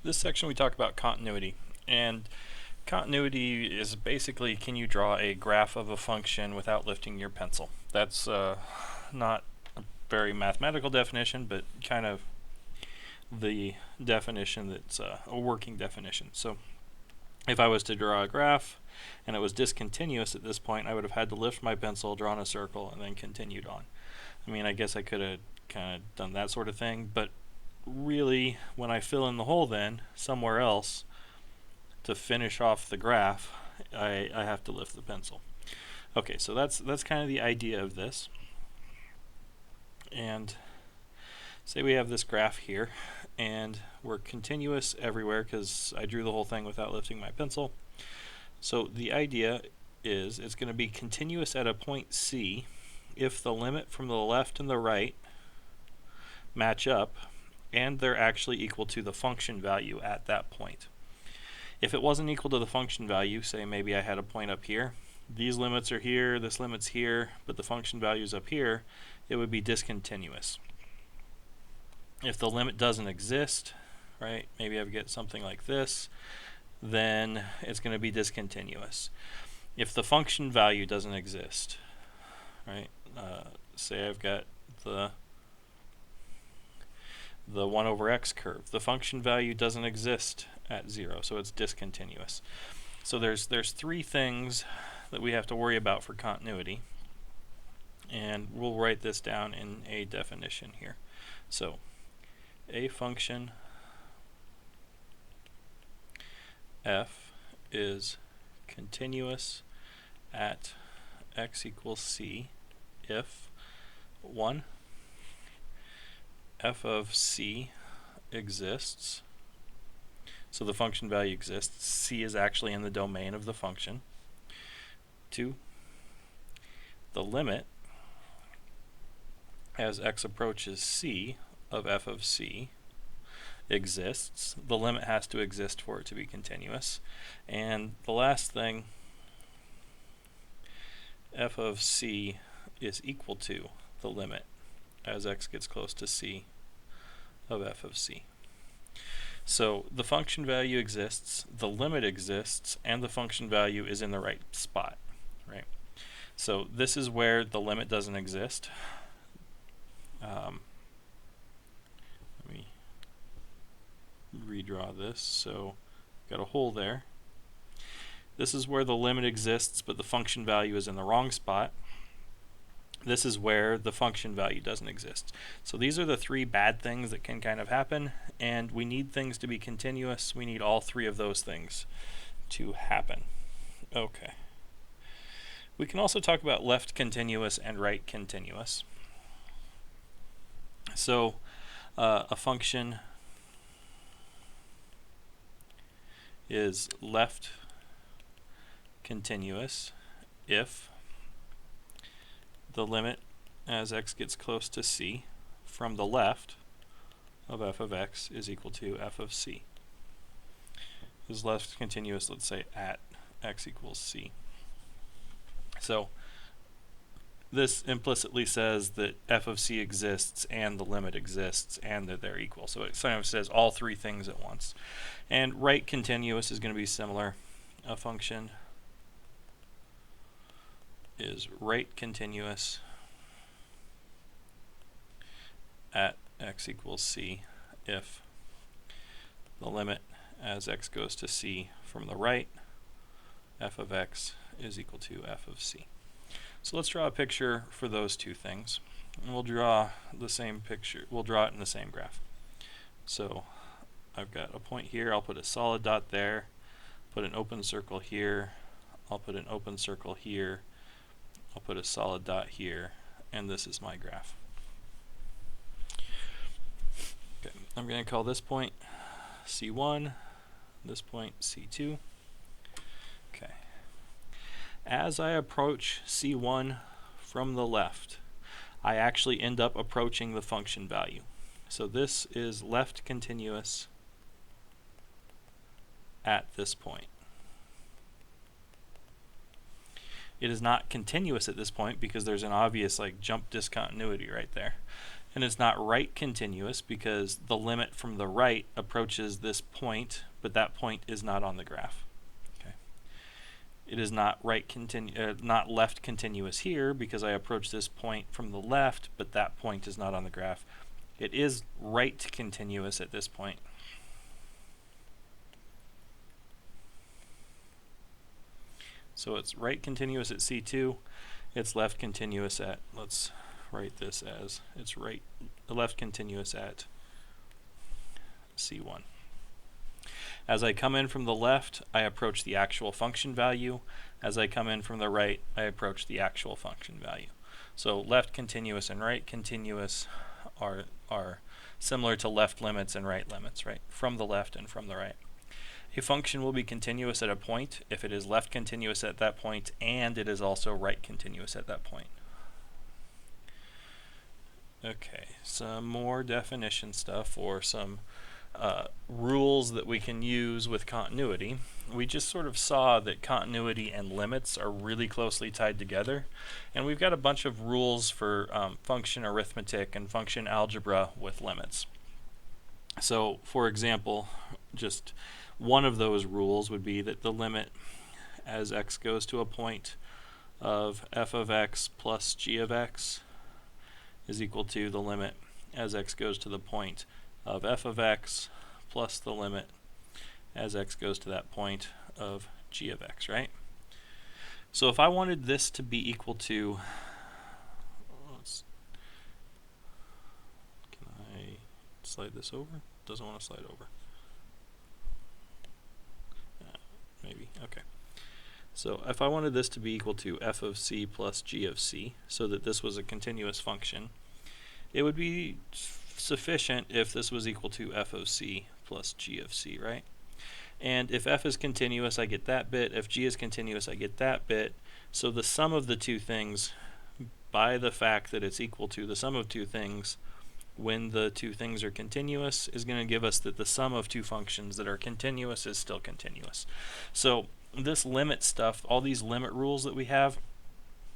This section we talk about continuity, and continuity is basically, can you draw a graph of a function without lifting your pencil? That's not a very mathematical definition, but kind of the definition that's a working definition. So if I was to draw a graph and it was discontinuous at this point, I would have had to lift my pencil, drawn a circle, and then continued on. I mean, I guess I could have kind of done that sort of thing, but really, when I fill in the hole then somewhere else to finish off the graph, I have to lift the pencil. Okay, so that's kind of the idea of this. And say we have this graph here, and we're continuous everywhere because I drew the whole thing without lifting my pencil. So the idea is it's going to be continuous at a point C if the limit from the left and the right match up and they're actually equal to the function value at that point. If it wasn't equal to the function value, say maybe I had a point up here, these limits are here, this limit's here, but the function value's up here, it would be discontinuous. If the limit doesn't exist, right, maybe I get something like this, then it's going to be discontinuous. If the function value doesn't exist, right, say I've got the 1 over x curve. The function value doesn't exist at 0, so it's discontinuous. So there's three things that we have to worry about for continuity, and we'll write this down in a definition here. So a function f is continuous at x equals c if 1. F of c exists, so the function value exists. C is actually in the domain of the function. 2, the limit as x approaches c of f of c exists. The limit has to exist for it to be continuous. And the last thing, f of c is equal to the limit as x gets close to c of f of c. So the function value exists, the limit exists, and the function value is in the right spot, right? So this is where the limit doesn't exist. Let me redraw this. So got a hole there. This is where the limit exists, but the function value is in the wrong spot. This is where the function value doesn't exist. So these are the three bad things that can kind of happen, and we need things to be continuous. We need all three of those things to happen. Okay. We can also talk about left continuous and right continuous. So a function is left continuous if the limit as x gets close to c from the left of f of x is equal to f of c. Is left continuous, let's say, at x equals c. So this implicitly says that f of c exists and the limit exists and that they're equal. So it kind of says all three things at once. And right continuous is going to be similar. A function is right continuous at x equals c if the limit as x goes to c from the right, f of x is equal to f of c. So let's draw a picture for those two things. And we'll draw the same picture. We'll draw it in the same graph. So I've got a point here. I'll put a solid dot there. Put an open circle here. I'll put an open circle here. I'll put a solid dot here, and this is my graph. Okay, I'm going to call this point C1, this point C2. Okay. As I approach C1 from the left, I actually end up approaching the function value. So this is left continuous at this point. It is not continuous at this point because there's an obvious jump discontinuity right there. And it's not right continuous because the limit from the right approaches this point, but that point is not on the graph. Okay. It is not not left continuous here because I approach this point from the left, but that point is not on the graph. It is right continuous at this point. So it's right continuous at C2, it's left continuous at, let's write this as, it's left continuous at C1. As I come in from the left, I approach the actual function value. As I come in from the right, I approach the actual function value. So left continuous and right continuous are similar to left limits and right limits, right? From the left and from the right. A function will be continuous at a point if it is left continuous at that point and it is also right continuous at that point. Okay, some more definition stuff or some rules that we can use with continuity. We just sort of saw that continuity and limits are really closely tied together, and we've got a bunch of rules for function arithmetic and function algebra with limits. So, for example, just one of those rules would be that the limit as x goes to a point of f of x plus g of x is equal to the limit as x goes to the point of f of x plus the limit as x goes to that point of g of x, right? So if I wanted this to be equal to, can I slide this over? Doesn't want to slide over. Maybe, okay. So if I wanted this to be equal to f of c plus g of c, so that this was a continuous function, it would be sufficient if this was equal to f of c plus g of c, right? And if f is continuous, I get that bit. If g is continuous, I get that bit. So the sum of the two things, by the fact that it's equal to the sum of two things, when the two things are continuous, is going to give us that the sum of two functions that are continuous is still continuous. So this limit stuff, all these limit rules that we have,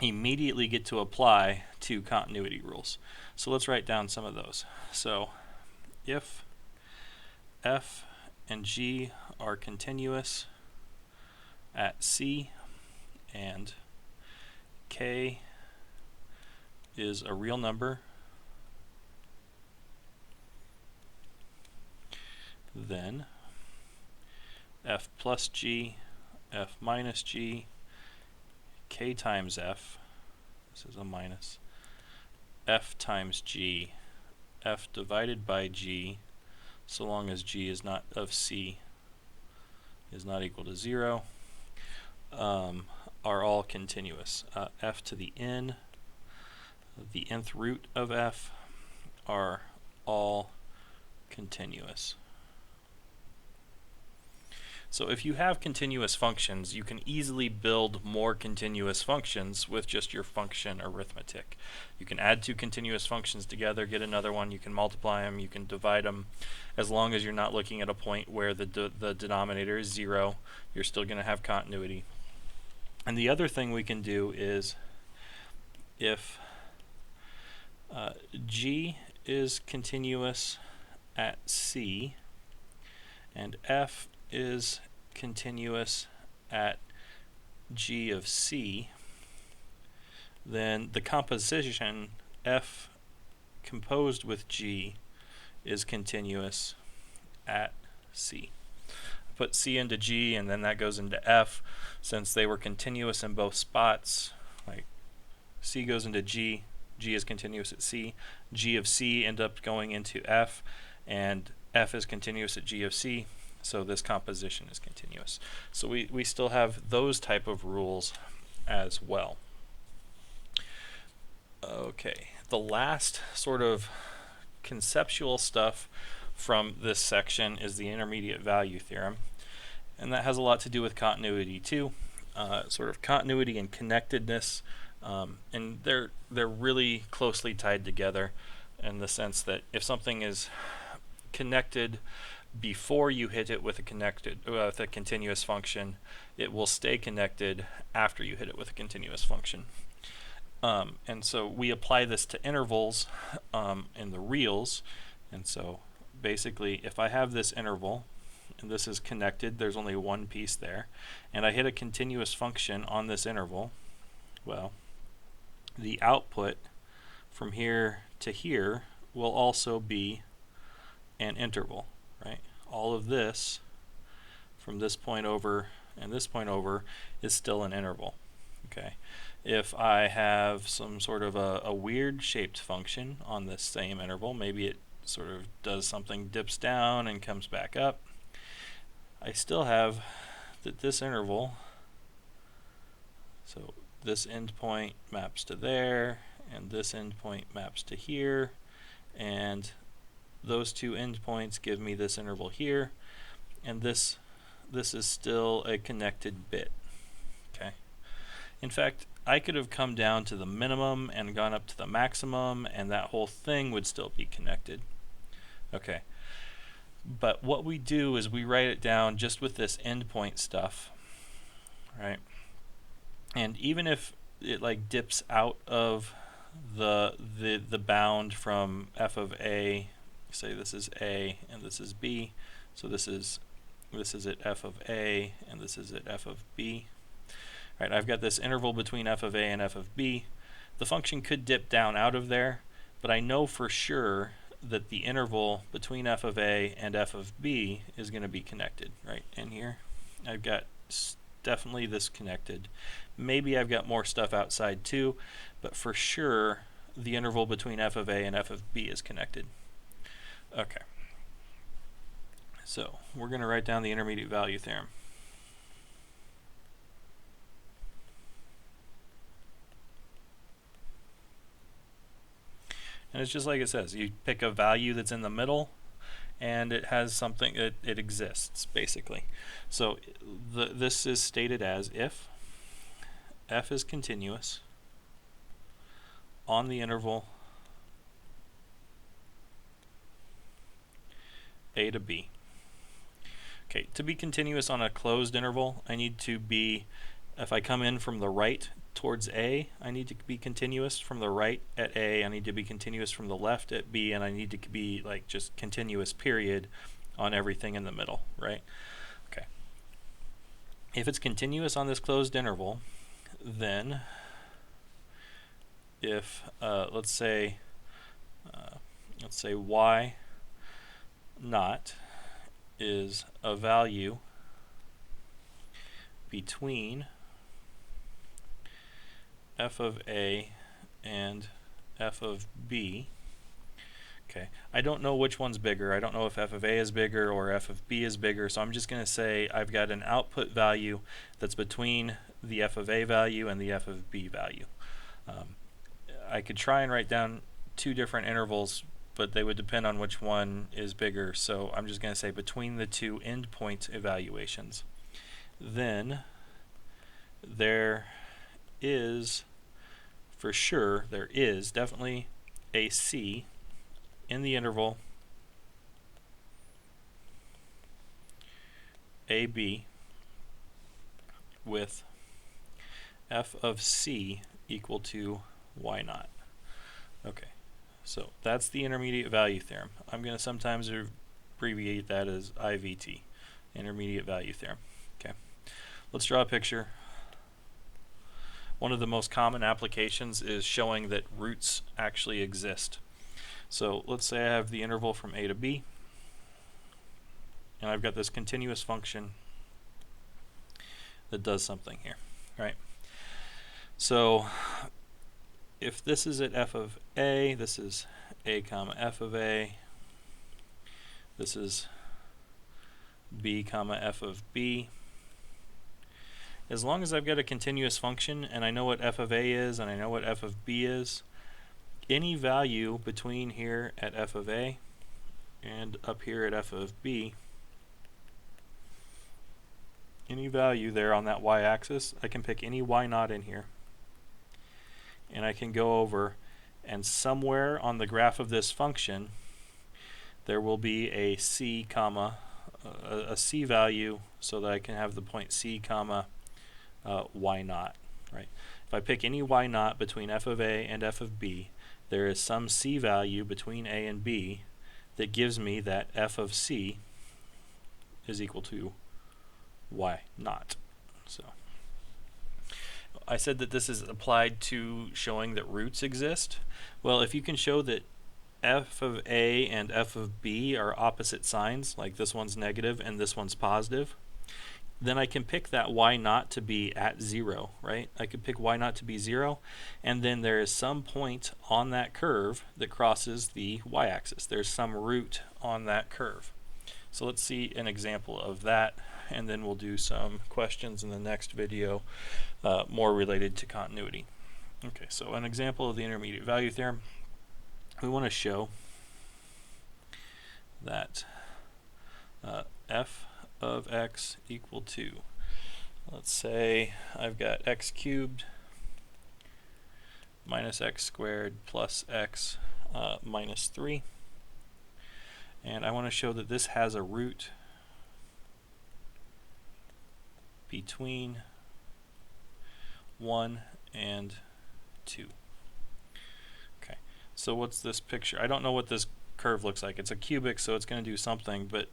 immediately get to apply to continuity rules. So let's write down some of those. So if f and g are continuous at c and k is a real number, then f plus g, f minus g, k times f, this is a minus, f times g, f divided by g, so long as g is not of c is not equal to 0, are all continuous. F to the n, the nth root of f, are all continuous. So if you have continuous functions, you can easily build more continuous functions with just your function arithmetic. You can add two continuous functions together, get another one, you can multiply them, you can divide them. As long as you're not looking at a point where the denominator is 0, you're still going to have continuity. And the other thing we can do is if g is continuous at c and f is continuous at g of c, then the composition f composed with g is continuous at c. Put c into g and then that goes into f. Since they were continuous in both spots, like c goes into g, g is continuous at c, g of c end up going into f, and f is continuous at g of c. So this composition is continuous. So we still have those type of rules as well. Okay, the last sort of conceptual stuff from this section is the intermediate value theorem. And that has a lot to do with continuity too, sort of continuity and connectedness. And they're really closely tied together in the sense that if something is connected before you hit it with a continuous function, it will stay connected after you hit it with a continuous function. And so we apply this to intervals in the reals. And so basically, if I have this interval, and this is connected, there's only one piece there, and I hit a continuous function on this interval, well, the output from here to here will also be an interval, right? All of this from this point over and this point over is still an interval. Okay. If I have some sort of a weird shaped function on this same interval, maybe it sort of does something, dips down and comes back up, I still have that this interval, so this endpoint maps to there, and this endpoint maps to here, and those two endpoints give me this interval here, and this is still a connected bit. Okay. In fact, I could have come down to the minimum and gone up to the maximum, and that whole thing would still be connected. Okay. But what we do is we write it down just with this endpoint stuff, right? And even if it like dips out of the bound from f of a, say this is a and this is b, so this is at f of a and this is at f of b. Right, I've got this interval between f of a and f of b. The function could dip down out of there, but I know for sure that the interval between f of a and f of b is going to be connected, right? In here, I've got definitely this connected. Maybe I've got more stuff outside too, but for sure the interval between f of a and f of b is connected. Okay. So we're going to write down the intermediate value theorem. And it's just like it says, you pick a value that's in the middle and it has something, it exists basically. So this is stated as if f is continuous on the interval a to b. Okay, to be continuous on a closed interval, I need to be, if I come in from the right towards A, I need to be continuous from the right at A, I need to be continuous from the left at B, and I need to be like just continuous period on everything in the middle, right? Okay. If it's continuous on this closed interval, then if let's say y naught is a value between f of a and f of b. Okay, I don't know which one's bigger. I don't know if f of a is bigger or f of b is bigger, so I'm just going to say I've got an output value that's between the f of a value and the f of b value. I could try and write down two different intervals, but they would depend on which one is bigger, so I'm just going to say between the two endpoint evaluations. Then there is, for sure, there is definitely a c in the interval AB with f of c equal to y naught. Okay, so that's the intermediate value theorem. I'm going to sometimes abbreviate that as IVT, intermediate value theorem. Okay, let's draw a picture. One of the most common applications is showing that roots actually exist. So let's say I have the interval from a to b, and I've got this continuous function that does something here, right? So if this is at f of a, this is a comma f of a, this is b comma f of b. As long as I've got a continuous function and I know what f of a is and I know what f of b is, any value between here at f of a and up here at f of b, any value there on that y-axis, I can pick any y naught in here, and I can go over, and somewhere on the graph of this function there will be a c comma a c value, so that I can have the point c comma y naught, right? if I pick any y naught between f of a and f of b, there is some c value between a and b that gives me that f of c is equal to y naught. So I said that this is applied to showing that roots exist. Well, if you can show that f of a and f of b are opposite signs, like this one's negative and this one's positive, then I can pick that y naught to be at 0, right? I could pick y naught to be 0, and then there is some point on that curve that crosses the y-axis. There's some root on that curve. So let's see an example of that, and then we'll do some questions in the next video more related to continuity. Okay, so an example of the intermediate value theorem. We want to show that f of x equal to, let's say I've got x cubed minus x squared plus x minus 3, and I want to show that this has a root between 1 and 2. Okay, so what's this picture? I don't know what this curve looks like. It's a cubic, so it's going to do something, but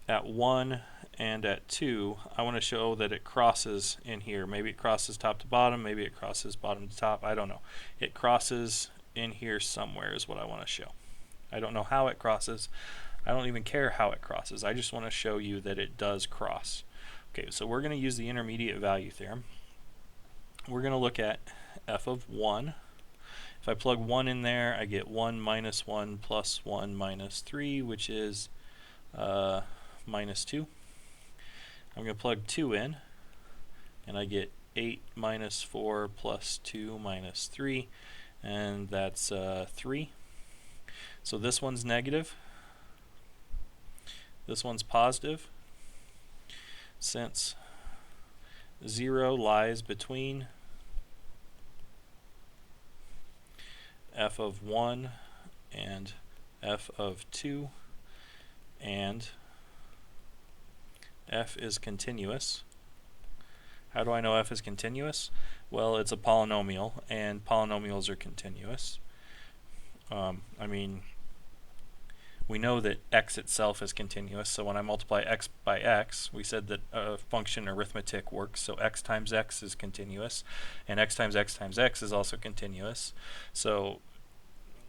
at 1 and at 2, I want to show that it crosses in here. Maybe it crosses top to bottom, maybe it crosses bottom to top, I don't know. It crosses in here somewhere is what I want to show. I don't know how it crosses. I don't even care how it crosses. I just want to show you that it does cross. Okay, so we're going to use the intermediate value theorem. We're going to look at f of 1. If I plug 1 in there, I get 1 minus 1 plus 1 minus 3, which is minus 2. I'm going to plug 2 in, and I get 8 minus 4 plus 2 minus 3, and that's 3. So this one's negative. This one's positive. Since 0 lies between f of 1 and f of 2, and f is continuous. How do I know f is continuous? Well, it's a polynomial, and polynomials are continuous. I mean, we know that x itself is continuous, so when I multiply x by x, we said that function arithmetic works, so x times x is continuous, and x times x times x is also continuous. So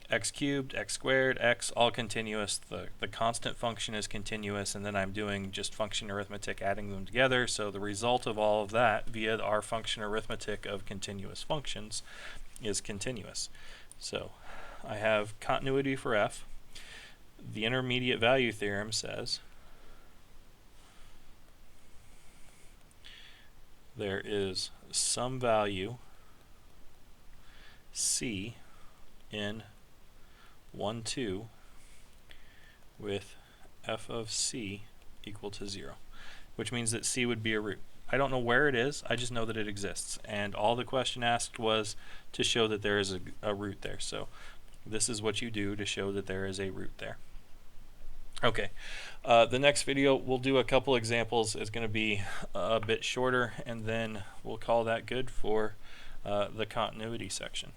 x cubed, x squared, x, all continuous. The constant function is continuous, and then I'm doing just function arithmetic, adding them together. So the result of all of that via our function arithmetic of continuous functions is continuous. So I have continuity for f. The intermediate value theorem says there is some value c in 1, 2 with f of c equal to 0, which means that c would be a root. I don't know where it is, I just know that it exists, and all the question asked was to show that there is a root there. So this is what you do to show that there is a root there. Okay, the next video we'll do a couple examples. It's going to be a bit shorter, and then we'll call that good for the continuity section.